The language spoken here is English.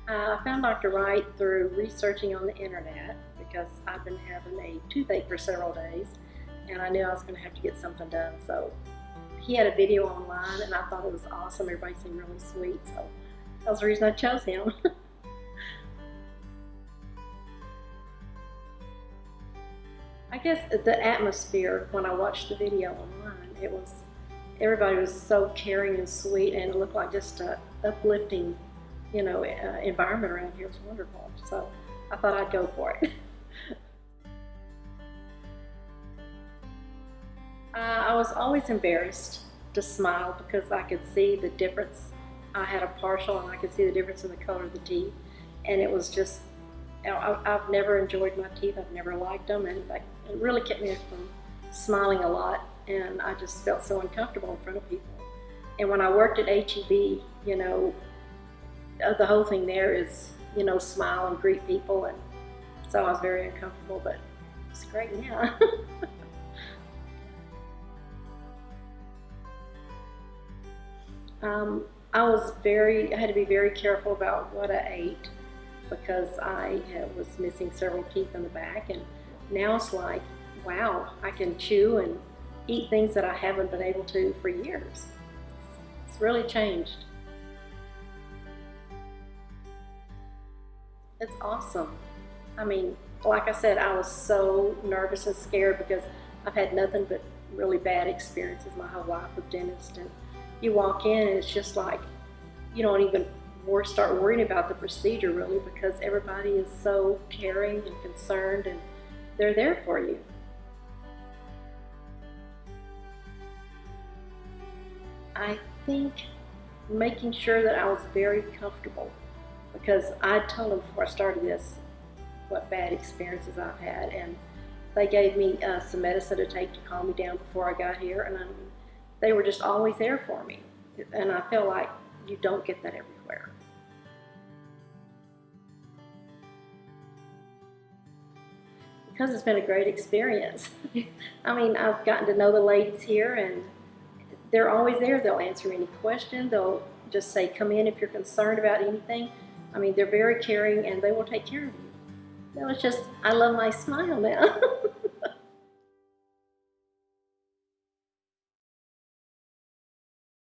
I found Dr. Wright through researching on the internet because I've been having a toothache for several days and I knew I was going to have to get something done. So he had a video online and I thought it was awesome. Everybody seemed really sweet, so that was the reason I chose him. I guess the atmosphere when I watched the video online, everybody was so caring and sweet, and it looked like just a uplifting, environment around here. It was wonderful. So I thought I'd go for it. I was always embarrassed to smile because I could see the difference. I had a partial and I could see the difference in the color of the teeth, and it was just, I've never enjoyed my teeth. I've never liked them, and it really kept me from smiling a lot, and I just felt so uncomfortable in front of people. And when I worked at HEB, the whole thing there is, smile and greet people, and so I was very uncomfortable, but it's great now. I had to be very careful about what I ate because was missing several teeth in the back, and now it's like, wow, I can chew and eat things that I haven't been able to for years. It's really changed. It's awesome. I mean, like I said, I was so nervous and scared because I've had nothing but really bad experiences my whole life with dentists, and you walk in and it's just like you don't even start worrying about the procedure really because everybody is so caring and concerned and they're there for you. I think making sure that I was very comfortable, because I told them before I started this what bad experiences I've had, and they gave me some medicine to take to calm me down before I got here, and they were just always there for me, and I feel like you don't get that everywhere. Because it's been a great experience. I mean, I've gotten to know the ladies here, and they're always there. They'll answer any question. They'll just say, come in if you're concerned about anything. I mean, they're very caring, and they will take care of you. No, it's just, I love my smile now.